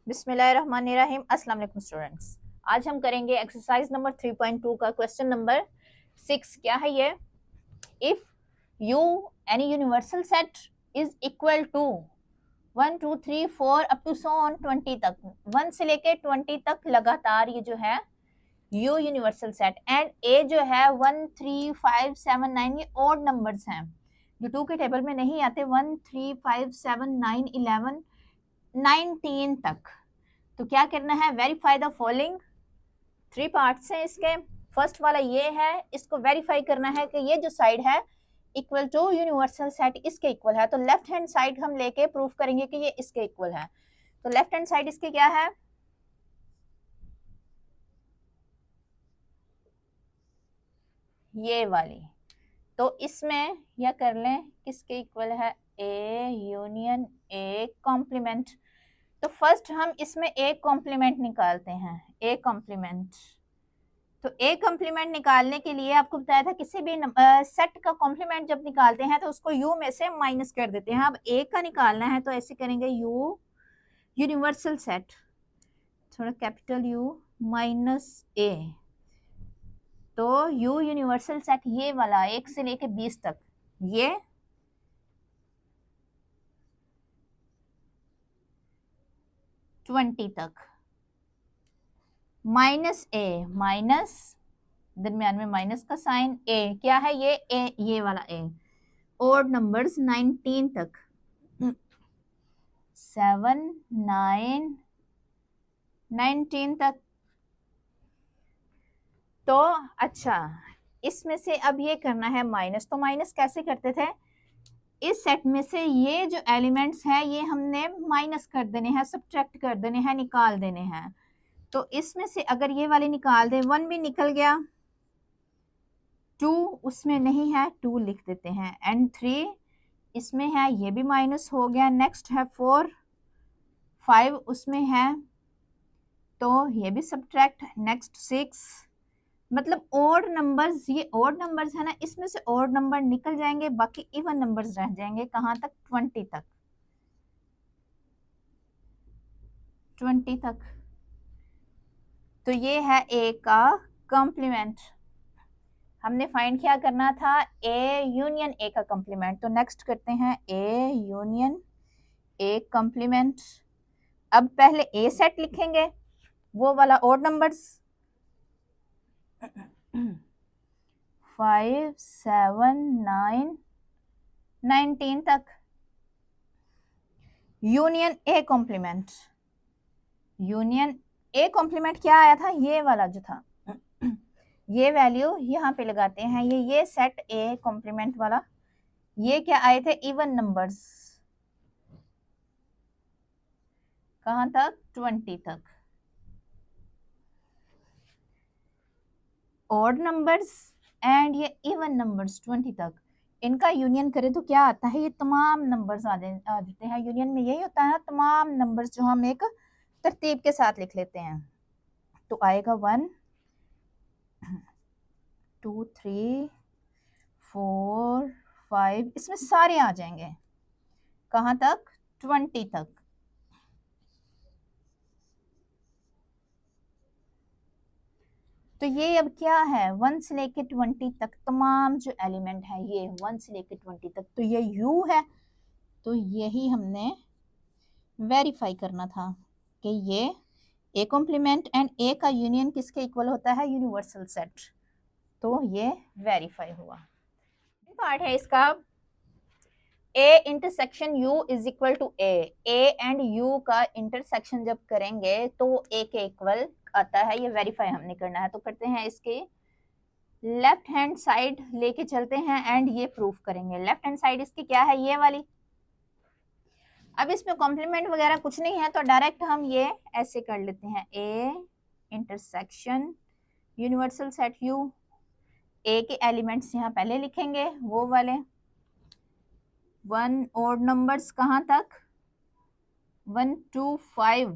बिस्मिल्लाहिर्रहमानिर्रहीम। अस्सलाम वालेकुम स्टूडेंट्स। आज हम करेंगे एक्सरसाइज नंबर 3.2 का क्वेश्चन नंबर 6। क्या है ये? If you any universal set is equal to 1 2 3 4 up to so on 20 तक, 1 से लेके 20 तक लगातार ये जो है यू यूनिवर्सल सेट, एंड ए जो है 1 3 5 7 9 ये ऑड नंबर्स हैं जो 2 के टेबल में नहीं आते। 1 3 5 7 9 11 19 तक। तो क्या करना है? Verify the following. 3 पार्ट्स हैं इसके। फर्स्ट वाला ये है, इसको वेरीफाई करना है कि ये जो साइड है इक्वल टू यूनिवर्सल सेट इसके इक्वल है। तो लेफ्ट हैंड साइड हम लेके प्रूफ करेंगे कि ये इसके इक्वल है। तो लेफ्ट हैंड साइड इसकी क्या है? ये वाली। तो इसमें यह कर लें किसके इक्वल है? A union A complement. तो फर्स्ट हम इसमें ए कॉम्प्लीमेंट निकालते हैं। ए कॉम्प्लीमेंट, तो ए कॉम्प्लीमेंट निकालने के लिए आपको बताया था किसी भी सेट का कॉम्प्लीमेंट जब निकालते हैं तो उसको यू में से माइनस कर देते हैं। अब ए का निकालना है तो ऐसे करेंगे, यू यूनिवर्सल सेट, थोड़ा कैपिटल यू माइनस ए। तो यू यूनिवर्सल सेट ये वाला 1 से लेके 20 तक, ये ट्वेंटी तक, माइनस ए, माइनस दरमियान में माइनस का साइन, ए क्या है? ये वाला ए, ओड नंबर्स 19 तक, 7 9 19 तक। तो अच्छा, इसमें से अब ये करना है माइनस। तो माइनस कैसे करते थे? इस सेट में से ये जो एलिमेंट्स हैं ये हमने माइनस कर देने हैं, सब्ट्रैक्ट कर देने हैं, निकाल देने हैं। तो इसमें से अगर ये वाले निकाल दे, 1 भी निकल गया, 2 उसमें नहीं है, 2 लिख देते हैं, एंड 3 इसमें है, ये भी माइनस हो गया। नेक्स्ट है 4 5 उसमें है, तो ये भी सब्ट्रैक्ट। नेक्स्ट 6, मतलब ओड नंबर्स, ये ओड नंबर्स है ना, इसमें से ओड नंबर निकल जाएंगे, बाकी इवन नंबर्स रह जाएंगे। कहाँ तक? 20 तक, 20 तक। तो ये है ए का कॉम्प्लीमेंट। हमने फाइंड क्या करना था? ए यूनियन ए का कॉम्प्लीमेंट। तो नेक्स्ट करते हैं ए यूनियन ए कॉम्प्लीमेंट। अब पहले ए सेट लिखेंगे, वो वाला ओड नंबर्स 5 7 9 19 तक, union A complement. Union A complement क्या आया था? ये वाला जो था, ये वैल्यू यहाँ पे लगाते हैं। ये सेट ए कॉम्प्लीमेंट वाला, ये क्या आए थे? Even numbers. कहाँ तक? 20 तक। ऑड नंबर्स एंड ये इवन नंबर्स 20 तक, इनका यूनियन करें तो क्या आता है? ये तमाम नंबर्स आ जाते हैं। यूनियन में यही होता है, तमाम नंबर्स जो हम एक तरतीब के साथ लिख लेते हैं। तो आएगा 1 2 3 4 5, इसमें सारे आ जाएंगे। कहाँ तक? 20 तक। तो ये अब क्या है? 1 से लेके 20 तक तमाम जो एलिमेंट है ये 1 से लेके 20 तक, तो ये यू है। तो यही हमने वेरीफाई करना था कि ये ए कॉम्प्लीमेंट एंड ए का यूनियन किसके इक्वल होता है? Universal set. तो ये वेरीफाई हुआ। पार्ट है इसका, A intersection U is equal to A and U का इंटरसेक्शन जब करेंगे तो ए के इक्वल आता है। ये वेरीफाई हमने करना है। तो करते हैं, इसके लेफ्ट हैंड साइड लेके चलते हैं एंड ये प्रूफ करेंगे। लेफ्ट हैंड साइड इसकी क्या है? ये वाली। अब इसमें कॉम्प्लीमेंट वगैरह कुछ नहीं है, तो डायरेक्ट हम ये ऐसे कर लेते हैं, A intersection universal set U. A के एलिमेंट्स यहाँ पहले लिखेंगे, वो वाले 1 ओड नंबर्स कहाँ तक? 1 2 5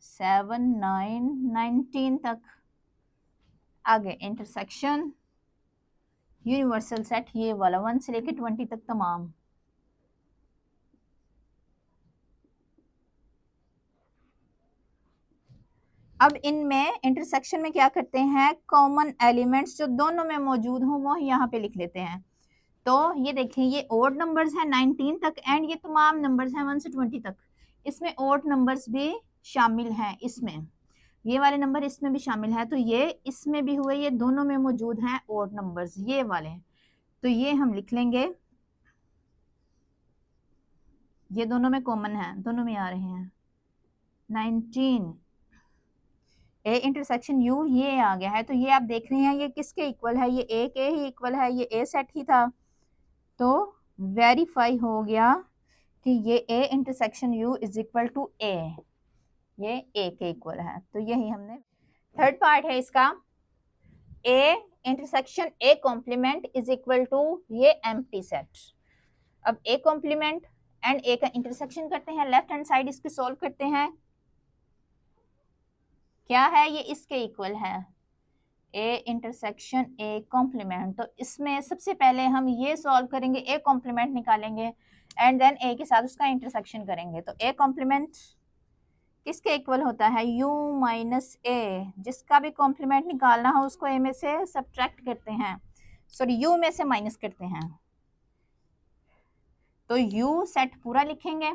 7 9 19 तक। आगे इंटरसेक्शन यूनिवर्सल सेट ये वाला 1 से लेके 20 तक तमाम। अब इनमें इंटरसेक्शन में क्या करते हैं, कॉमन एलिमेंट्स जो दोनों में मौजूद हों वो यहाँ पे लिख लेते हैं। तो ये देखिए ये ओड नंबर्स हैं 19 तक एंड ये तमाम नंबर्स हैं 1 से 20 तक। इसमें ओड नंबर्स भी शामिल हैं, इसमें ये वाले नंबर इसमें भी शामिल है, तो ये इसमें भी हुए, ये दोनों में मौजूद हैं ओड नंबर्स ये वाले। तो ये हम लिख लेंगे, ये दोनों में कॉमन है, दोनों में आ रहे हैं 19 ए इंटरसेक्शन यू, ये आ गया है। तो ये आप देख रहे हैं ये किसके इक्वल है, ये ए के ही इक्वल है, ये ए सेट ही था। तो वेरीफाई हो गया कि ये A intersection U is equal to A, ये ए के इक्वल है। तो यही हमने थर्ड पार्ट है इसका, A intersection A complement is equal to ये एम्प्टी सेट। अब ए कॉम्प्लीमेंट एंड ए का इंटरसेक्शन करते हैं, लेफ्ट हैंड साइड इसकी सॉल्व करते हैं, क्या है ये इसके इक्वल है, ए इंटरसेक्शन ए कॉम्प्लीमेंट। तो इसमें सबसे पहले हम ये सॉल्व करेंगे, ए कॉम्प्लीमेंट निकालेंगे एंड देन ए के साथ उसका इंटरसेक्शन करेंगे। तो ए कॉम्प्लीमेंट किसके इक्वल होता है, u माइनस ए, जिसका भी कॉम्प्लीमेंट निकालना हो उसको a में से सब्ट्रैक्ट करते हैं, सॉरी u में से माइनस करते हैं। तो u सेट पूरा लिखेंगे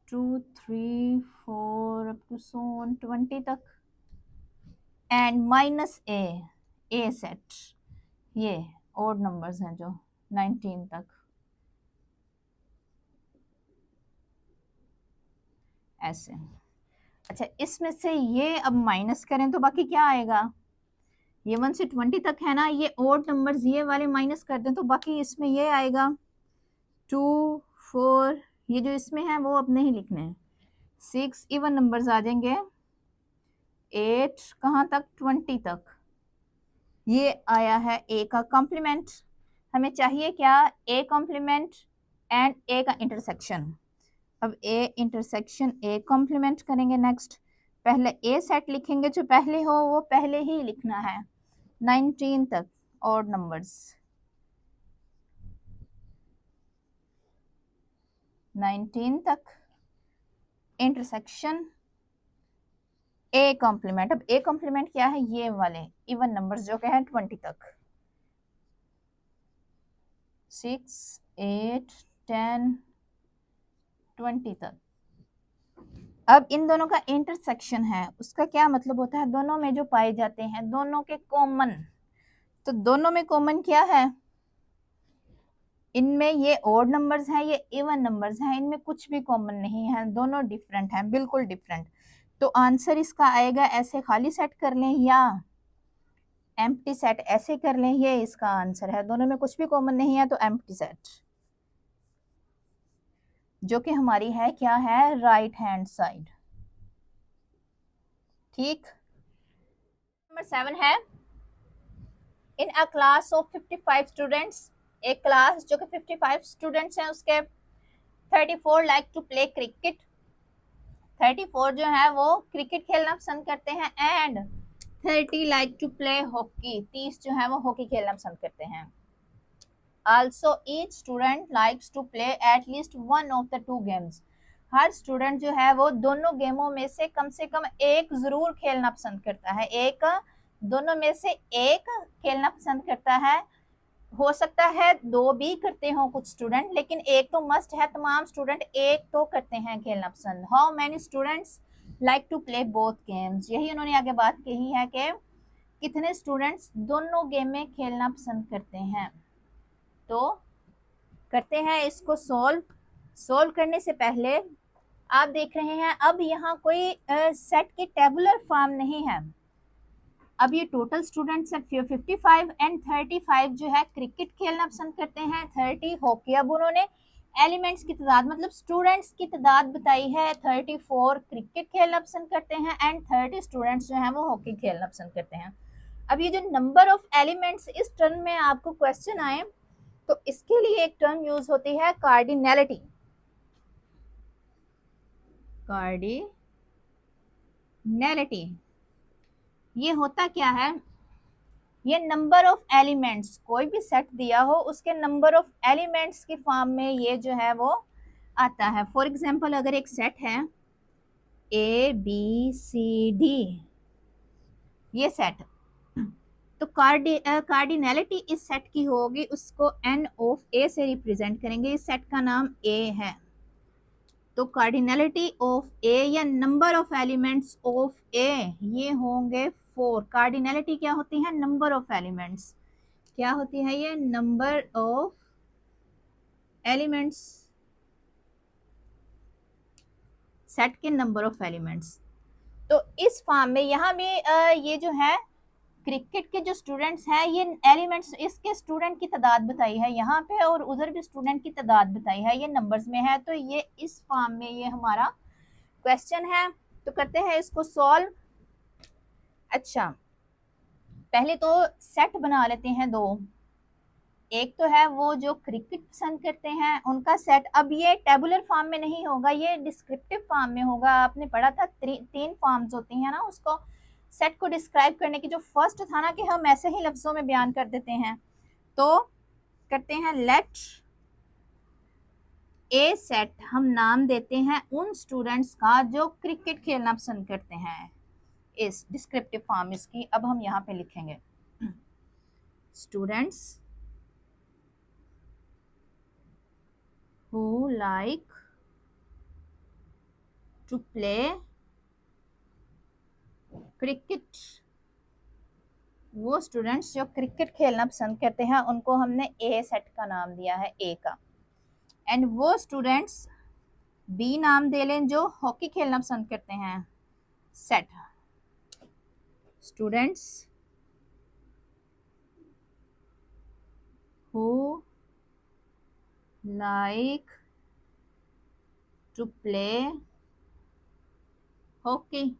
2 3 4 अप टू 20 तक एंड माइनस ए सेट, ये ओड नंबर्स हैं जो 19 तक, ऐसे। अच्छा इसमें से ये अब माइनस करें तो बाकी क्या आएगा, ये 1 से 20 तक है ना, ये ओड नंबर्स ये वाले माइनस कर दें तो बाकी इसमें ये आएगा 2 4, ये जो इसमें है वो अब नहीं लिखने हैं, 6 इवन नंबर्स आ जाएंगे, 8 कहाँ तक 20 तक। ये आया है ए का कॉम्प्लीमेंट, हमें चाहिए क्या, ए कॉम्प्लीमेंट एंड ए का इंटरसेक्शन। अब ए इंटरसेक्शन ए कॉम्प्लीमेंट करेंगे, नेक्स्ट पहले ए सेट लिखेंगे, जो पहले हो वो पहले ही लिखना है 19 तक ऑड नंबर्स, 19 तक इंटरसेक्शन ए कॉम्प्लीमेंट। अब ए कॉम्प्लीमेंट क्या है, ये वाले इवन नंबर्स जो के हैं 20 तक, 6 8 10 20 तक। अब इन दोनों का इंटरसेक्शन है, उसका क्या मतलब होता है, दोनों में जो पाए जाते हैं दोनों के कॉमन। तो दोनों में कॉमन क्या है, इनमें ये ओड नंबर्स हैं, ये इवन नंबर्स हैं, इनमें कुछ भी कॉमन नहीं है, दोनों डिफरेंट हैं, बिल्कुल डिफरेंट। तो आंसर इसका आएगा, ऐसे खाली सेट कर लें या एम्प्टी सेट ऐसे कर लें, ये इसका आंसर है। दोनों में कुछ भी कॉमन नहीं है तो एम्प्टी सेट, जो कि हमारी है क्या है, राइट हैंड साइड। ठीक, नंबर 7 है, इन अ क्लास ऑफ 55 स्टूडेंट्स, एक क्लास जो कि 55 स्टूडेंट्स हैं उसके 34 लाइक टू प्ले क्रिकेट, 34 जो है वो क्रिकेट खेलना पसंद करते हैं and 30 like to play hockey, 30 जो है वो हॉकी खेलना पसंद करते हैं। Also each student likes to play at least one of the two games, हर स्टूडेंट जो है वो दोनों गेमों में से कम एक जरूर खेलना पसंद करता है, एक दोनों में से एक खेलना पसंद करता है। हो सकता है दो भी करते हो कुछ स्टूडेंट, लेकिन एक तो मस्ट है, तमाम स्टूडेंट एक तो करते हैं खेलना पसंद। How many students like to play both games, यही उन्होंने आगे बात कही है कि कितने स्टूडेंट्स दोनों गेम में खेलना पसंद करते हैं। तो करते हैं इसको सोल्व करने से पहले आप देख रहे हैं अब यहाँ कोई सेट के टेबुलर फॉर्म नहीं है। अब ये टोटल स्टूडेंट्स है 55 एंड 35 जो है क्रिकेट खेलना पसंद करते हैं, 30 हॉकी। अब उन्होंने एलिमेंट्स की तादाद मतलब स्टूडेंट्स की तादाद बताई है, 34 क्रिकेट खेलना पसंद करते हैं एंड 30 स्टूडेंट्स जो हैं वो हॉकी खेलना पसंद करते हैं। अब ये जो नंबर ऑफ एलिमेंट्स इस टर्म में आपको क्वेश्चन आए तो इसके लिए एक टर्म यूज होती है कार्डिनैलिटी। कार्डिनैलिटी ये होता क्या है, ये नंबर ऑफ एलिमेंट्स, कोई भी सेट दिया हो उसके नंबर ऑफ एलिमेंट्स की फॉर्म में ये जो है वो आता है। फॉर एग्जांपल अगर एक सेट है ABCD ये सेट। तो कार्डिनैलिटी इस सेट की होगी, उसको n ऑफ A से रिप्रेजेंट करेंगे। इस सेट का नाम A है। तो कार्डिनैलिटी ऑफ A या number of elements of A ये होंगे 4। कार्डिनैलिटी क्या होती है? Number of elements. क्या होती है ये? नंबर ऑफ एलिमेंट्स, सेट के नंबर ऑफ एलिमेंट्स। तो इस फॉर्म में यहाँ भी ये जो है क्रिकेट के जो स्टूडेंट्स हैं, ये एलिमेंट्स, इसके स्टूडेंट की तादाद बताई है यहाँ पे, और उधर भी स्टूडेंट की तादाद बताई है, ये नंबर्स में है। तो ये इस फॉर्म में ये हमारा क्वेश्चन है। तो करते हैं इसको सॉल्व। अच्छा, पहले तो सेट बना लेते हैं दो। एक तो है वो जो क्रिकेट पसंद करते हैं उनका सेट। अब ये टेबुलर फॉर्म में नहीं होगा, ये डिस्क्रिप्टिव फॉर्म में होगा। आपने पढ़ा था 3 फॉर्म्स होती हैं ना उसको सेट को डिस्क्राइब करने की। जो फर्स्ट था ना कि हम ऐसे ही लफ्जों में बयान कर देते हैं, तो करते हैं लेट ए सेट, हम नाम देते हैं उन स्टूडेंट्स का जो क्रिकेट खेलना पसंद करते हैं। इस डिस्क्रिप्टिव फॉर्म इसकी अब हम यहाँ पे लिखेंगे students who like to play cricket। वो स्टूडेंट्स जो क्रिकेट खेलना पसंद करते हैं उनको हमने ए सेट का नाम दिया है, ए का। एंड वो स्टूडेंट्स बी नाम दे लें जो हॉकी खेलना पसंद करते हैं, set students who like to play hockey.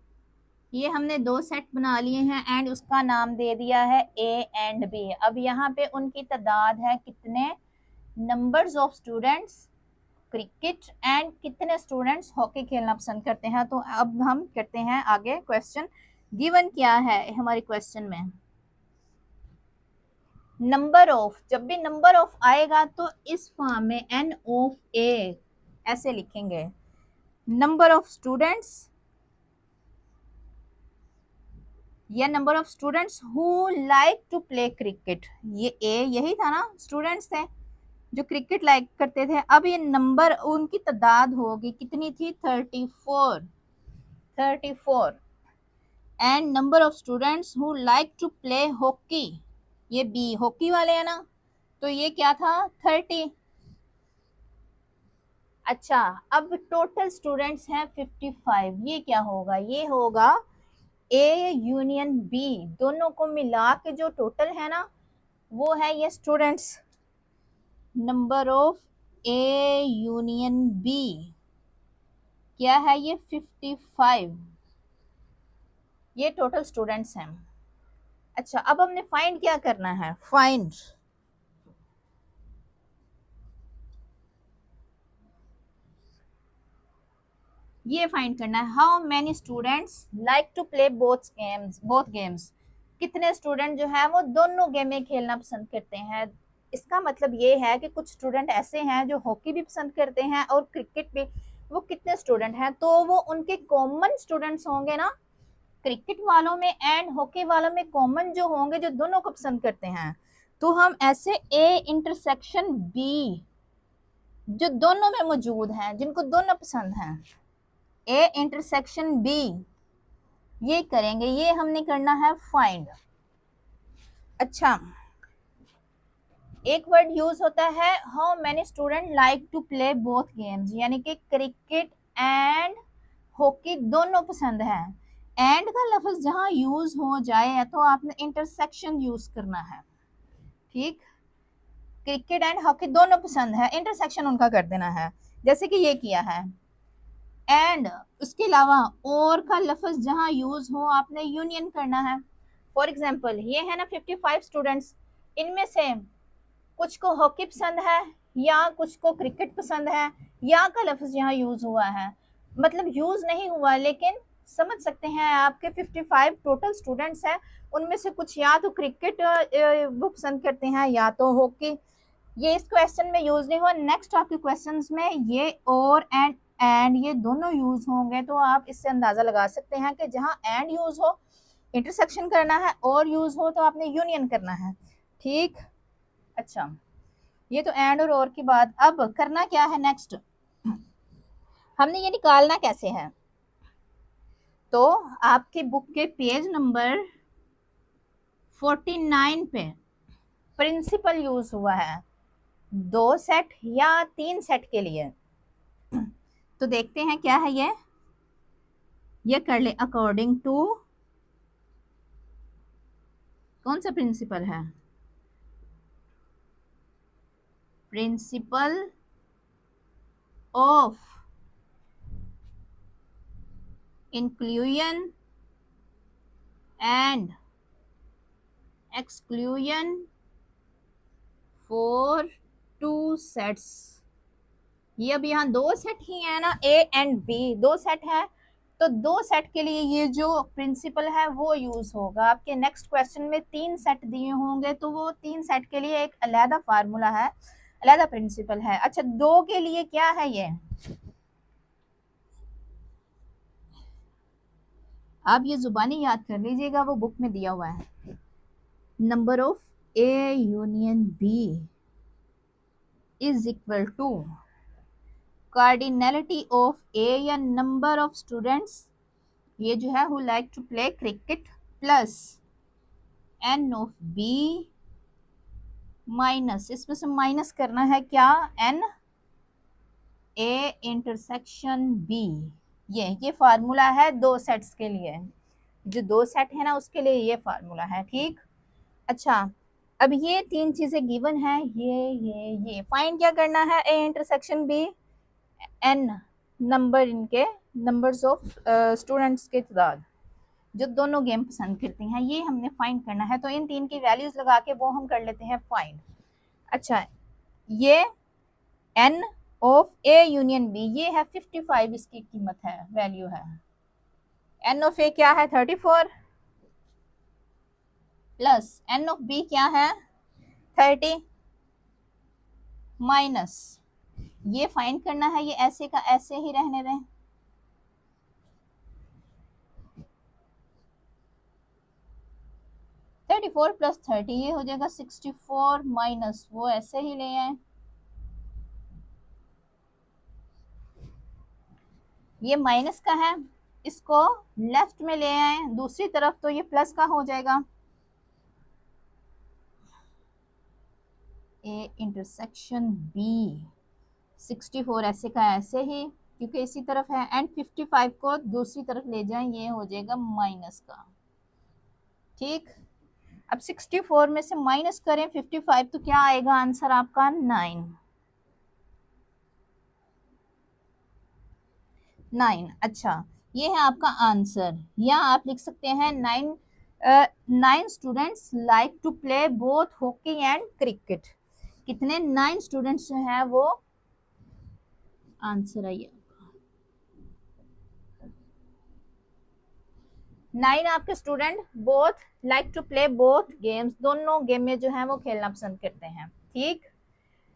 ये हमने 2 सेट बना लिए हैं एंड उसका नाम दे दिया है ए एंड बी। अब यहाँ पे उनकी तादाद है कितने? Numbers of students cricket and कितने स्टूडेंट्स हॉकी खेलना पसंद करते हैं। तो अब हम करते हैं आगे क्वेश्चन। गिवन क्या है हमारे क्वेश्चन में? नंबर ऑफ, जब भी नंबर ऑफ आएगा तो इस फॉर्म में एन ऑफ ए ऐसे लिखेंगे। नंबर ऑफ स्टूडेंट्स या number of students who like to play cricket, ये ए यही था ना, स्टूडेंट्स थे जो क्रिकेट लाइक करते थे। अब ये नंबर उनकी तादाद होगी कितनी थी? 34 and number of students who like to play hockey, ये बी हॉकी वाले है ना, तो ये क्या था? 30। अच्छा, अब टोटल स्टूडेंट्स हैं 55। ये क्या होगा? ये होगा ए यूनियन बी, दोनों को मिला के जो टोटल है ना वो है ये students. Number of A union B क्या है? ये 55। ये टोटल स्टूडेंट्स हैं। अच्छा, अब हमने फाइंड क्या करना है? फाइंड ये फाइंड करना है how many students like to play both games. कितने स्टूडेंट जो है वो दोनों गेमें खेलना पसंद करते हैं। इसका मतलब ये है कि कुछ स्टूडेंट ऐसे हैं जो हॉकी भी पसंद करते हैं और क्रिकेट भी। वो कितने स्टूडेंट हैं? तो वो उनके कॉमन स्टूडेंट्स होंगे ना, क्रिकेट वालों में एंड हॉकी वालों में कॉमन जो होंगे जो दोनों को पसंद करते हैं। तो हम ऐसे ए इंटरसेक्शन बी जो दोनों में मौजूद हैं, जिनको दोनों पसंद हैं, ए इंटरसेक्शन बी ये करेंगे। ये हमने करना है फाइंड। अच्छा, एक वर्ड यूज होता है how many student like to play both games, यानी कि क्रिकेट एंड हॉकी दोनों पसंद है। एंड का लफ्ज जहां यूज हो जाए तो आपने इंटरसेक्शन यूज करना है। ठीक, क्रिकेट एंड हॉकी दोनों पसंद है, इंटरसेक्शन उनका कर देना है, जैसे कि ये किया है। एंड उसके अलावा और का लफ्ज जहां यूज हो आपने यूनियन करना है। फॉर एग्जाम्पल ये है ना 55 स्टूडेंट्स, इनमें से कुछ को हॉकी पसंद है या कुछ को क्रिकेट पसंद है, या का लफ्ज यहाँ यूज हुआ है, मतलब यूज नहीं हुआ लेकिन समझ सकते हैं आपके 55 टोटल स्टूडेंट्स हैं, उनमें से कुछ या तो क्रिकेट वो पसंद करते हैं या तो हॉकी। ये इस क्वेश्चन में यूज नहीं हुआ। नेक्स्ट आपके क्वेश्चंस में ये और एंड एंड ये दोनों यूज होंगे, तो आप इससे अंदाजा लगा सकते हैं कि जहां एंड यूज हो इंटरसेक्शन करना है, और यूज हो तो आपने यूनियन करना है। ठीक, अच्छा ये तो एंड और की बात। अब करना क्या है नेक्स्ट, हमने ये निकालना कैसे है। तो आपके बुक के पेज नंबर 49 पे प्रिंसिपल यूज हुआ है 2 सेट या 3 सेट के लिए। तो देखते हैं क्या है ये कर ले अकॉर्डिंग टू कौन सा प्रिंसिपल है, principle of inclusion and exclusion for 2 sets. ये अब यहाँ 2 सेट ही है ना, ए एंड बी 2 सेट है, तो 2 सेट के लिए ये जो प्रिंसिपल है वो यूज होगा। आपके नेक्स्ट क्वेश्चन में 3 सेट दिए होंगे, तो वो 3 सेट के लिए एक अलहदा फार्मूला है, अलहदा प्रिंसिपल है। अच्छा 2 के लिए क्या है ये, आप ये जुबानी याद कर लीजिएगा, वो बुक में दिया हुआ है। Number of A union B is equal to cardinality of A या नंबर ऑफ स्टूडेंट्स, ये जो है who like to play cricket, plus N of B minus, इसमें से माइनस करना है क्या, एन ए इंटरसेक्शन बी। ये फार्मूला है 2 सेट्स के लिए, जो 2 सेट है ना उसके लिए ये फार्मूला है। ठीक, अच्छा अब ये 3 चीजें गिवन है, ये फाइंड क्या करना है, A intersection B, N number इनके नंबर्स ऑफ स्टूडेंट्स के तादाद जो दोनों गेम पसंद करती हैं, ये हमने फाइंड करना है। तो इन 3 की वैल्यूज लगा के वो हम कर लेते हैं फाइंड। अच्छा ये N of A union B ये है 55, इसकी कीमत है, वैल्यू है। एन ऑफ ए क्या है 34, प्लस एन ऑफ बी क्या है 30, माइनस ये फाइंड करना है, ये ऐसे का ऐसे ही रहने दें। थर्टी 34 प्लस 30 ये हो जाएगा 64, माइनस वो ऐसे ही ले आए, ये माइनस का है, इसको लेफ्ट में ले आए दूसरी तरफ, तो ये प्लस का हो जाएगा। ए इंटरसेक्शन बी 64 ऐसे का ऐसे ही, क्योंकि इसी तरफ है, एंड 55 को दूसरी तरफ ले जाएं, ये हो जाएगा माइनस का। ठीक, अब 64 में से माइनस करें 55, तो क्या आएगा आंसर आपका 9। अच्छा ये है आपका आंसर, या आप लिख सकते हैं 9 students like to play both hockey and cricket. कितने 9 स्टूडेंट्स जो है वो आंसर आइए 9 आपके student both like to play both games, दोनों गेम में जो है वो खेलना पसंद करते हैं। ठीक,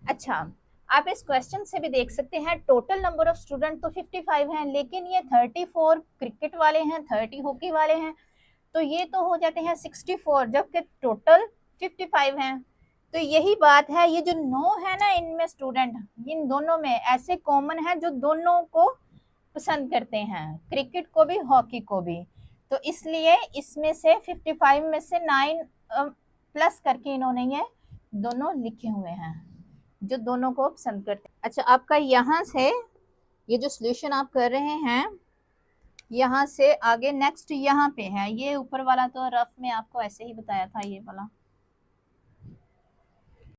अच्छा आप इस क्वेश्चन से भी देख सकते हैं टोटल नंबर ऑफ स्टूडेंट तो 55 हैं, लेकिन ये 34 क्रिकेट वाले हैं, 30 हॉकी वाले हैं, तो ये तो हो जाते हैं 64, जबकि टोटल 55 हैं। तो यही बात है, ये जो 9 है ना इनमें स्टूडेंट, इन दोनों में ऐसे कॉमन है जो दोनों को पसंद करते हैं, क्रिकेट को भी हॉकी को भी, तो इसलिए इसमें से 55 में से 9 प्लस करके इन्होंने ये दोनों लिखे हुए हैं जो दोनों को पसंद करते हैं। अच्छा आपका यहाँ से ये जो सॉल्यूशन आप कर रहे हैं, यहाँ से आगे नेक्स्ट यहाँ पे है, ये ऊपर वाला तो रफ में आपको ऐसे ही बताया था, ये वाला